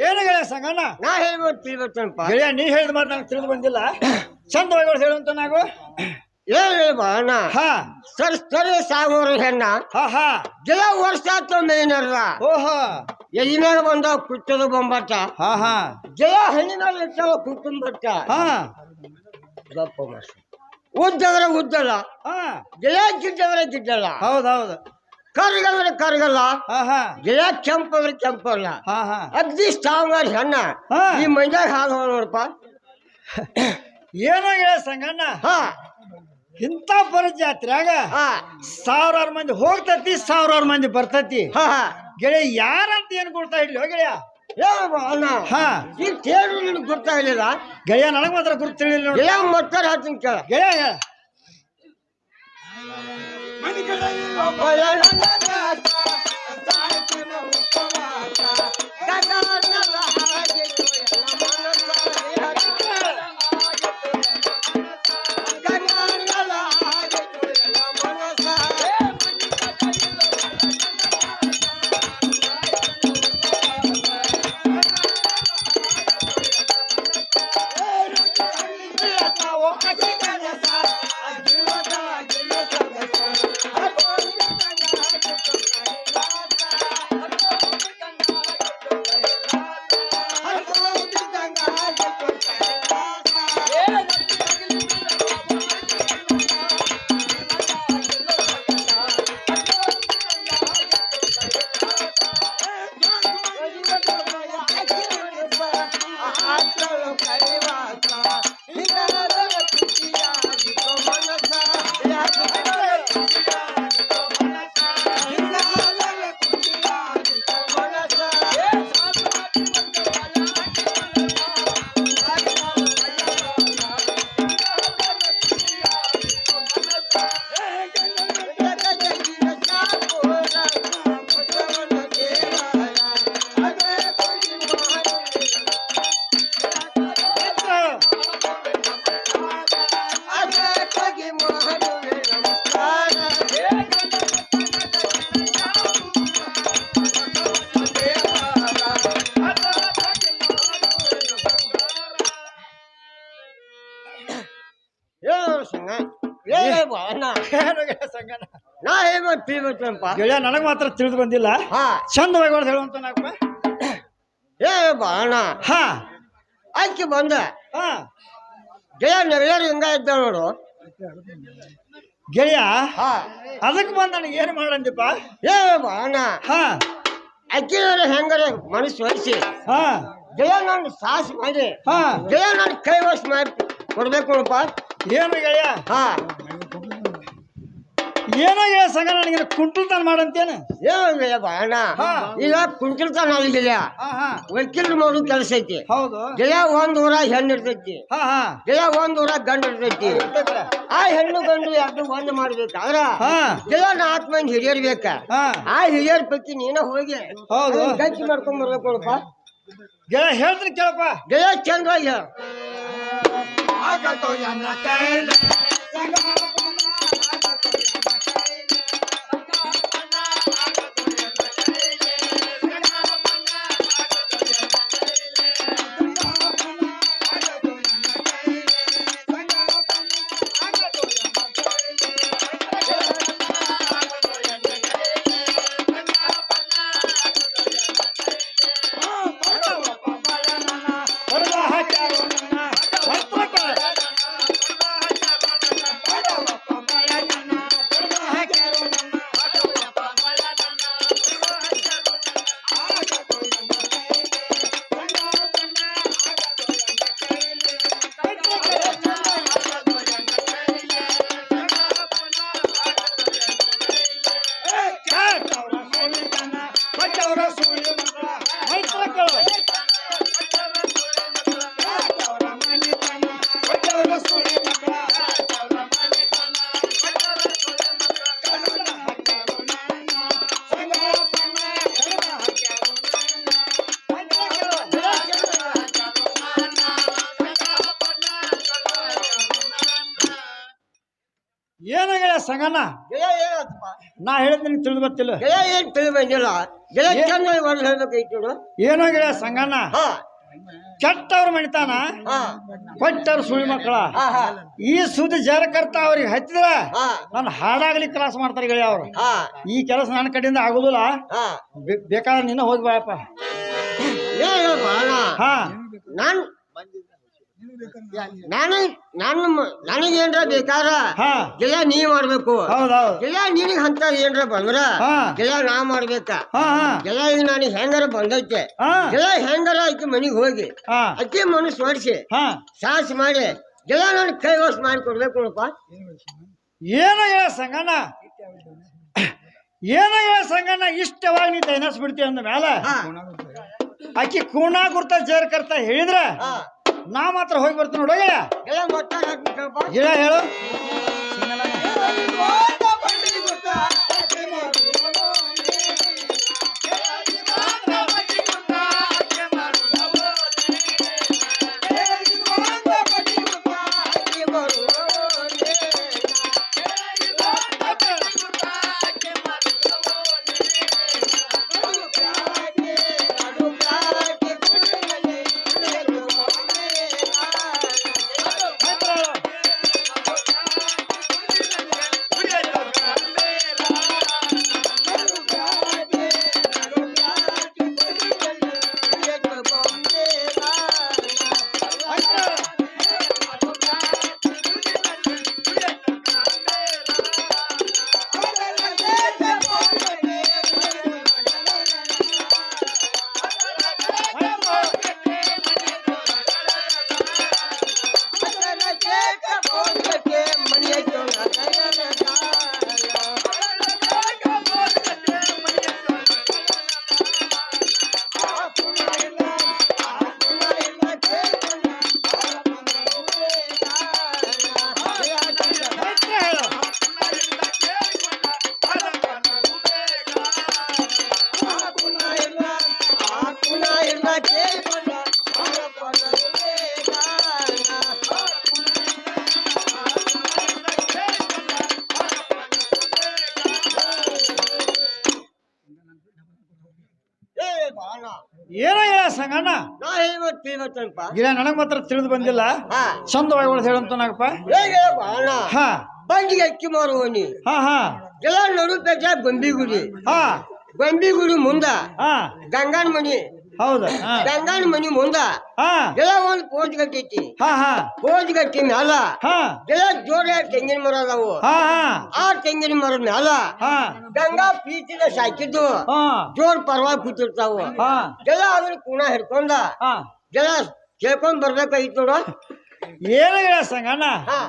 ಏನ ಗೆಳೆಯ ಸಂಗಣ್ಣ? ನಾ ಹೇಳ್ಬೋದು ತಿಳ್ಬೇಕಪ್ಪ. ಗೆಳೆಯ ನೀ ಹೇಳಿದ ಮಾತು ನನಗೆ ತಿಳಿದು ಬಂದಿಲ್ಲ. ಚಂದವಾಗಿ ಹೇಳುವಂತ ನಾವು ಬಾಣ ಹಾ ಸರಿ ಸಾಗೋರು ಹೆಣ್ಣ ಹಾ ಹಾ ಜಯ ವರ್ಷ ಆತ ಮೇನರ್ದ ಓಹೋ ಎದಿನಾಗ ಬಂದ ಕುಟ್ಟದ ಬೊಂಬಟ್ಟ ಹಾ ಹಾ ಜಯ ಹಣ್ಣಿನಲ್ಲಿ ಇರ್ತಾವ ಕುಟುಂಬಟ್ಟ ಹಾ ಗಪ್ಪ ಮಸ್ ಉದ್ದವರ ಉದ್ದಲ್ಲ ಹಾ ಜಯ ಗಿಡ್ಡವರ ಗಿಡ್ಡಲ್ಲ ಹೌದೌದು ಕರ್ಗಂದ್ರೆ ಕರ್ಗಲ್ಲ ಹಾ ಹಾ ಜಯ ಕೆಂಪಂದ್ರೆ ಕೆಂಪಲ್ಲ ಹಾ ಹಾ ಅಗ್ದಿ ಸ್ಟ್ರಾಂಗ್ ಆದ ಹೆಣ್ಣ ಹಾ. ಈ ಮೈದಾಗ ಹಾಲು ನೋಡಪ್ಪ. ಏನೋ ಗೆಳೆಯ ಸಂಗಣ್ಣ ಹಾ ಇಂಥ ಜಾತ್ರೆಯಾಗ ಹಾ 1000 ಮಂದಿ ಹೋಗ್ತತಿ 1000 ಮಂದಿ ಬರ್ತತಿ. ಹಾ ಹಾ ಗೆಳೆಯ ಯಾರಂತ ಏನ್ ಕೊಡ್ತಾ ಇಡ್ಲಿ ಗೆಳೆಯ? ಅಣ್ಣ ಹಾ ಈ ತೇರು ನಿನಗೆ ಗೊತ್ತಾಗಲಿಲ್ಲ. ಗೆಳೆಯ ನನಗ್ ಮಾತ್ರ ಗುರುತು ತಿಳಿಲಿಲ್ಲ ನೋಡಿ. ಜಯ ಮತ್ತಾರ ಹೇಳ್ತೀನಿ ಕೇಳ. ಗೆಳೆಯ ಹೇಳ Oh, ಬಾಣ ಏನು ಗೆಳೆಯ ಸಂಗಣ್ಣ ನಾ ಹೇಮ ತಿಳಿಬೇಕಪ್ಪ ಗೆಳೆಯ ನನಗೆ ಮಾತ್ರ ತಿಳಿದು ಬಂದಿಲ್ಲ ಹಾ ಚಂದವಾಗಿ ಹೊಡೆದು ಹೇಳುವಂತ ನಾಕಪ್ಪ ಏ ಬಾಣ ಹಾ ಆಯ್ಕೆ ಬಂದ ಹಾ ಗೆಳೆಯ ನೆರೆಯರು ಹಿಂಗ ಇದ್ದ ನೋಡು ಗೆಳೆಯ ಹಾ ಅದಕ್ಕೆ ಬಂದು ನನಗೆ ಏನು ಮಾಡಂದಿಪ್ಪ ಏ ಬಾಣ ಹಾ ಅಕ್ಕಿನವ್ರ ಹೆಂಗಾರ ಮನಸ್ಸು ಒಲಿಸಿ ಹಾ ಗೆಳೆಯ ನಾನು ಸಾಹಸ ಮಾಡಿ ಹಾ ಗೆಳೆಯ ನಾನು ಕೈ ವಾಸ್ ಮಾಡಿ ಕೊಡ್ಬೇಕು ನೋಡಪ್ಪ ಏನು ಗೆಳೆಯ ಹಾ ಏನೋ ಗೆಳೆಯ ಸಂಗ ನನಗೆ ಕುಂಟಲ್ತಾನ ಮಾಡಂತೇನು ಏನು ಗೆಳೆಯ ಬಾಣ ಹಾ. ಈಗ ಕುಂಟಿರ್ತಾನ ಅಲ್ಲಿ ಗೆಳೆಯ ಹಾ ಹಾ ವಕೀಲರು ಮಾಡೋ ಕೆಲಸ ಐತಿ ಹೌದು ಗೆಳೆಯ ಒಂದ್ ಊರ ಹೆಣ್ಣು ಇರ್ತೈತಿ ಹಾ ಹಾ ಗೆಳೆಯ ಒಂದ್ ಊರ ಗಂಡು ಇರ್ತೈತಿ ಆ ಹೆಣ್ಣು ಗಂಡು ಎರಡು ಒಂದ್ ಮಾಡ್ಬೇಕಾದ್ರ ಹಾ ಗೆಳೆಯ 4 ಮಂದಿ ಹಿರಿಯರ್ ಬೇಕ ಹಾ ಆ ಹಿರಿಯರ್ ಪೈಕಿ ನೀನ ಹೋಗಿ ಹೌದು. ಗಟ್ಟಿ ಮಾಡ್ಕೊಂಡ್ ಬರ್ಬೇಕು ನೋಡಪ್ಪ ಗೆಳೆಯ ಹೇಳ್ತೀನಿ ಕೇಳಪ್ಪ ಗೆಳೆಯ ಚಂದ್ರಾಗಿ ಹೇಳ ಏನು ಗೆಳೆಯ ಸಂಗಣ್ಣ ಗೆಳೆಯ ಏನಪ್ಪ ನಾ ಹೇಳಿದ್ ನಿನಗೆ ತಿಳಿದು ಬರ್ತಿಲ್ಲ ಗೆಳೆಯ ಏನ್ ತಿಳಿ ಬಂದಿಲ್ಲ ಗೆಳೆಯ ಚಂದ್ರಾಗಿ ಒಂದು ಹೇಳ್ಬೇಕೈತಿ ನೋಡು ಏನೋ ಗೆಳೆಯ ಸಂಗಣ್ಣ ಹಾ ಕೆಟ್ಟವ್ರ ಮಣಿತಾನ ಹಾ ಕೊಟ್ಟವ್ರ ಸುಳಿ ಮಕ್ಕಳ ಹಾ ಹಾ ಈ ಸುದ್ದಿ ಜಾರಕರ್ತ ಅವ್ರಿಗೆ ಹಚ್ಚಿದ್ರ ಹಾ ನಾನು ಹಾಡಾಗ್ಲಿ ಕ್ಲಾಸ್ ಮಾಡ್ತಾರೆ ಗೆಳೆಯ ಅವ್ರು ಹಾ ಈ ಕೆಲಸ ನನ್ನ ಕಡೆಯಿಂದ ಆಗುದಿಲ್ಲ ಹಾ ಬೇಕಾದ್ರೆ ನಿನ್ನ ಹೋಗಿ ಬಾಯಪ್ಪ ಏ ಬಾಣ ಹಾ ನಾನು ನನಗೇನ್ರ ಬೇಕಾದ್ರ ಹಾ ಗೆಳೆಯ ನೀ ಮಾಡ್ಬೇಕು ಹೌದೌದು ಗೆಳೆಯ ನಿನಗ್ ಅಂತ ಏನ್ರ ಬಂದ್ರ ಹಾ ಗೆಳೆಯ ನಾ ಮಾಡ್ಬೇಕ ಹಾ ಹಾ ಗೆಳೆಯ ಈಗ ನನಗೆ ಹೆಂಗಾರ ಬಂದೈತೆ ಹಾ ಗೆಳೆಯ ಹೆಂಗಾರ ಆಕಿ ಮನಿಗ್ ಹೋಗಿ ಹಾ ಅಕ್ಕಿ ಮನಸ್ಸು ಹೊಡಿಸಿ ಹಾ ಸಾಹಸ ಮಾಡಿ ಗೆಳೆಯ ನನಗೆ ಕೈ ವಾಸ್ ಮಾಡಿ ಕೊಡ್ಬೇಕು ನೋಡಪ್ಪ ಏನೋ ಹೇಳ ಸಂಗಣ್ಣ ಏನೋ ಹೇಳ ಸಂಗಣ್ಣ ಇಷ್ಟವಾಗಿ ನೀ ತೈನಸ್ಬಿಡ್ತೀವಿ ಅಂದ ಮೇಲೆ ಹಾ ಆಕಿ ಕೂಣ ಗುರ್ತ ಜೇರ್ ಕರ್ತ ಹೇಳಿದ್ರ ಹಾ ನಾ ಮಾತ್ರ ಹೋಗಿ ಬರ್ತೀನಿ ನೋಡ ಗೆಳೆಯ ಮೊಟ್ಟ ಹಾಕ್ಬೇಕಪ್ಪ ಗಿಡ ಹೇಳು ಏನೋ ಹೇಳ ಸಂಗಣ್ಣ ನಾ ಹೇಳ್ಬೇಕಂಪ ಗಿಡ ನನಗ್ ಮಾತ್ರ ತಿಳಿದು ಬಂದಿಲ್ಲ ಹಾ ಚಂದವಾಗಿ ಹೊಡೆದು ಹೇಳಂತ ನಾಗಪ್ಪ ಹೇಗೆ ಬಾಣ ಹಾ ಬಂಡಿಗೆ ಅಕ್ಕಿ ಮಾರುವನಿ ಹಾ ಹಾ ಎಲ್ಲ ನಡುಪೇಟೆ ಗೊಂಬಿಗುಡಿ ಹಾ ಗೊಂಬಿಗುಡಿ ಮುಂದ ಹಾ ಗಂಗಾನ ಮನಿ ಹೌದು ಹಾ ಗಂಗಾನ ಮನಿ ಮುಂದ ಹಾ ಎಲ್ಲ ಒಂದು ಪೋಜ್ ಗಟ್ಟೈತಿ ಹಾ ಹಾ ಪೋಜ್ ಗಟ್ಟಿ ಮ್ಯಾಲ ಹಾ ಎಲ್ಲ ಜೋರ ತೆಂಗಿನ ಮರ ಅದಾವು ಹಾ ಹಾ ಆ ತೆಂಗಿನ ಮರದ ಮ್ಯಾಲ ಹಾ ಗಂಗಾ ಪ್ರೀತಿನ ಸಾಕಿದ್ದು ಹಾ ಜೋರ್ ಪರವಾಗಿ ಕೂತಿರ್ತಾವು ಹಾ ಎಲ್ಲ ಅದನ್ನ ಕೂಣ ಹಿಡ್ಕೊಂಡ ಹಾ ಎಲ್ಲ ಕೇಳ್ಕೊಂಡ್ ಬರ್ಬೇಕಾಗಿತ್ತು ನೋಡು ಏನು ಹೇಳ ಸಂಗಣ್ಣ ಹಾ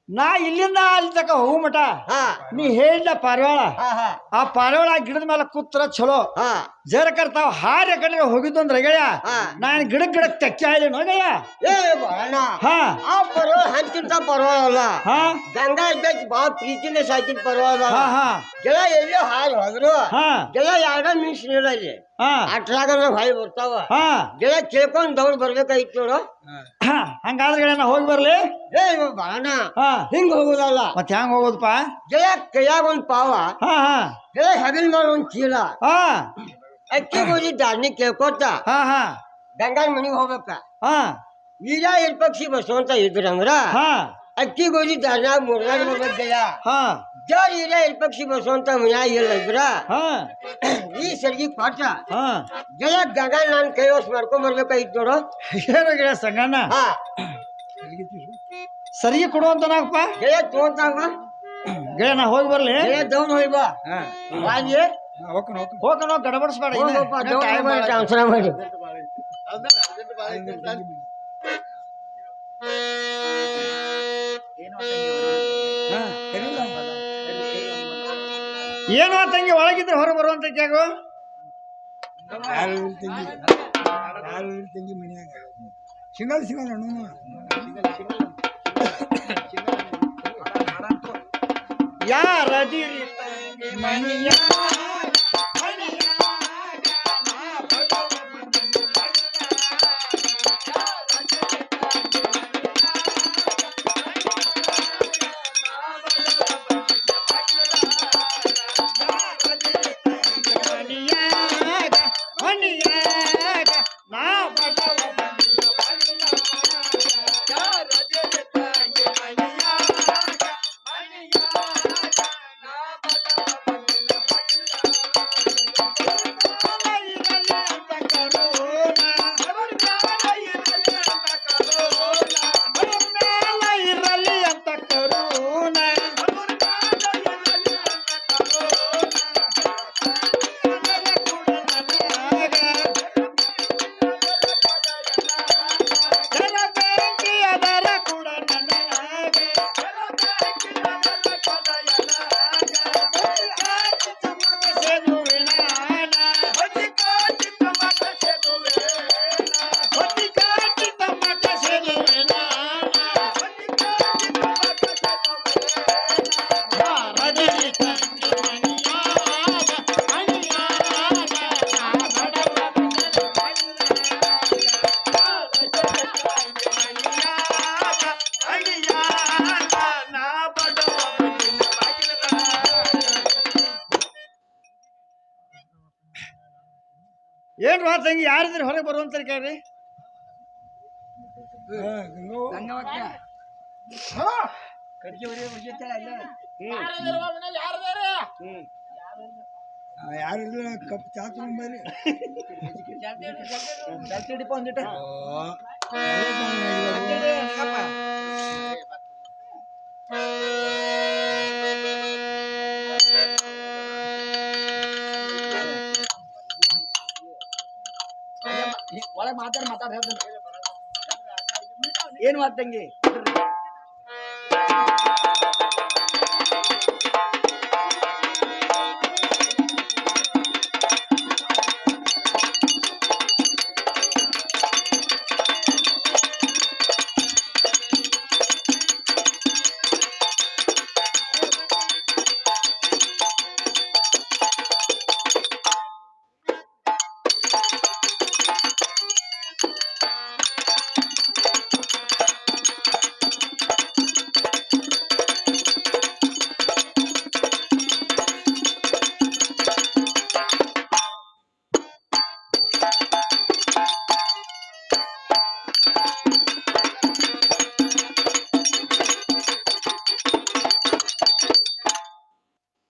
ನಾ ಇಲ್ಲಿಂದ ಅಲ್ಲಿ ತಕ ಹೋಗು ಮಟ ಹಾ ನೀ ಹೇಳಿದ ಪಾರಿವಾಳ ಹಾ ಹಾ ಆ ಪಾರಿವಾಳ ಗಿಡದ ಮೇಲೆ ಕೂತ್ರ ಚಲೋ ಹಾ ಜರಕರ್ ತಾವ್ ಹಾರಿ ಆ ಕಡೆ ಹೋಗಿದ್ದು ಅಂದ್ರೆ ಗೆಳೆಯ ಹಾ. ನಾನು ಗಿಡಕ್ಕೆ ತೆಕ್ಕೆ ಆಯ್ಲಿ ನೋಗೆಯ ಏ ಬಾಣ ಹಾ ಆ ಪರ್ವ ಹಂಚಿಂತ ಪರವಾಗಿಲ್ಲ ಹಾ ಗಂಗಾ ಇದ್ದಕ್ಕೆ ಭಾಳ ಪ್ರೀತಿನ ಸಾಕಿದ ಪರವಾಗಿಲ್ಲ ಹಾ ಹಾ ಗೆಳ ಎಲ್ಲೋ ಹಾರಿ ಹೋದ್ರು ಹಾ ಗೆಳ ಯಾರ ಮೀನ್ಸ್ ನೀಡ ಇಲ್ಲಿ ಹಾ ಅಟ್ರಾಗ ಹೊಳಿ ಬರ್ತಾವ ಹಾ ಗೆಳ ಕೇಳ್ಕೊಂಡ್ ದೌಡ್ ಬರ್ಬೇಕಾಗಿತ್ತು ನೋಡು ಹಾ ಹಂಗಾದ್ರೆ ಗೆಳೆಯ ನಾ ಹೋಗಿ ಬರ್ಲಿ ಏ ಬಾಣ ಹಾ ಹಿಂಗ್ ಹೋಗುದಲ್ಲ ಮತ್ತೆ ಹೆಂಗ್ ಹೋಗೋದಪ್ಪ ಗೆಳ ಕೈಯಾಗ ಒಂದ್ ಪಾವ ಹಾ ಹಾ ಗೆಳ ಹೆಗಲ್ ಮೇಲೆ ಒಂದ್ ಚೀಲ ಹಾ ಅಕ್ಕಿ ಗೋಧಿ ದಾರ್ನಿ ಕೇಳ್ಕೊತ ಹಾ ಹಾ ಗಂಗಾನ ಮನಿಗೆ ಹೋಗ್ಬೇಕ ಹಾ ವೀರ ಇರ್ಪಕ್ಷಿ ಬಸವಂತ ಇದ್ರಂದ್ರ ಹಾ ಅಕ್ಕಿ ಗೋಧಿ ದಾರ್ನಾಗ ಮುರ್ನಾಡ್ ಬರ್ಬೇಕು ಗೆಳ ಹಾ ಜರ್ ವೀರ ಇರ್ಪಕ್ಷಿ ಬಸವಂತ ಮನ್ಯಾಗ ಇಲ್ಲ ಇದ್ರ ಹಾ ಈ ಸರ್ಗಿ ಪಾಠ ಹಾ ಗೆಳ ಗಂಗಾ ನಾನ್ ಕೈವಸ್ ಮಾಡ್ಕೊಂಡ್ ಬರ್ಬೇಕಾಗಿತ್ತು ನೋಡು ಏನು ಗೆಳೆಯ ಸಂಗಣ್ಣ ಹಾ ಸರಿಗೆ ಕೊಡುವಂತ ನಾಗಪ್ಪ ಗೆಳ ತೋಂತಾವ ಗೆಳೆಯ ನಾ ಹೋಗಿ ಬರ್ಲಿ ಗೆಳ ದೌಡ್ ಹೋಯ್ ಬಾ ಬಾಗಿ ಹೋಗ ಗಡಬಡಿಸ್ಬೇಡ ಹೋಗಪ್ಪ ದೌಡ್ ಮಾಡಿ ಟ್ರಾನ್ಸ್ಫರ್ ಮಾಡಿ ಏನು ತಂಗಿ ಒಳಗಿದ್ರೆ ಹೊರ ಬರುವಂತ ಕ್ಯಾಗು ಯಾರದಿರಿ ಮಣಿಯ ಏನ್ವಾ ತಂಗಿ ಯಾರಿದ್ರೆ ಹೊರಗೆ ಬರುವಂತ ಕೇಳ್ರಿ ಯಾರಿಲ್ಲ ಕಪ್ ಚಾ ತಗೊಂಬರಿ ಒಳಗೆ ಮಾತಾಡ ಏನ್ ಮಾತಂಗಿ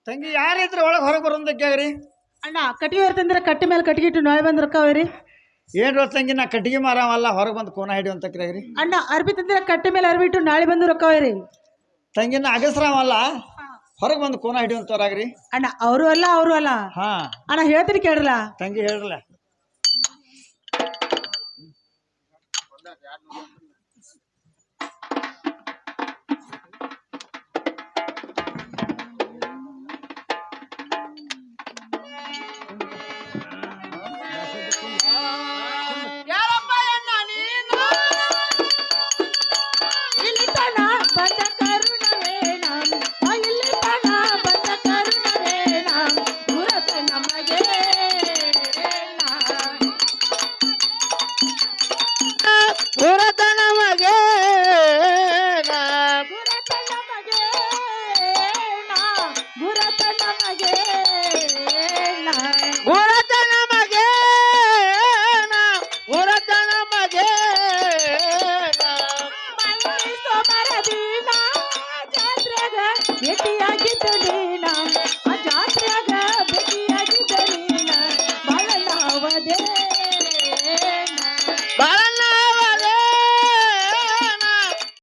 ತಂಗಿ ಯಾರಿದ್ರೆ ಒಳಗೆ ಹೊರಗೆ ಬರೋದಕ್ಕಾಗ್ರಿ ಅಣ್ಣ ಕಟ್ಟಿಗೆ ಇರ್ತಂದ್ರೆ ಕಟ್ಟಿ ಮೇಲೆ ಕಟ್ಟಿಗೆ ಇಟ್ಟು ನಾಳೆ ಬಂದು ರೊಕ್ಕ ಅವ್ರಿ ಏನ್ರ ತಂಗಿ ನಾ ಕಟ್ಟಿಗೆ ಮಾರವಲ್ಲ ಹೊರಗೆ ಬಂದು ಕೋನ ಹಿಡಿಯೋ ಅಂತ ಕ್ರಿಯಾಗ್ರಿ ಅಣ್ಣ ಅರ್ಬಿ ತಂದ್ರೆ ಕಟ್ಟಿ ಮೇಲೆ ಅರ್ಬಿ ಇಟ್ಟು ನಾಳೆ ಬಂದು ರೊಕ್ಕ ಅವ್ರಿ ತಂಗಿನ ಅಗಸ್ರಾವಲ್ಲ ಹೊರಗೆ ಬಂದು ಕೋನ ಹಿಡಿಯುವಂತವ್ರಾಗ್ರಿ ಅಣ್ಣ ಅವರು ಅಲ್ಲ ಹಾ ಅಣ್ಣ ಹೇಳ್ತೀನಿ ಕೇಳ್ರಲ್ಲ ತಂಗಿ ಹೇಳ್ರಲ್ಲ ಇಲ್ಲಿ ತನ ಬಂದ ಕರುಣವೇನ ಇಲ್ಲಿ ತನ ಬಂದ ಕರುಣವೇನ ಗುರತ ನಮಗೆ ಗುರತ ನಮಗೆ ಗುರತ ನಮಗೆ ಗುರತ ನಮಗೆ ಗುರತ ನಮಗೆ ಸೋಮರ ದಿನ ಜಾತ್ರೆಗ ಭೇಟಿಯಾಗಿದ್ದು ನೀನ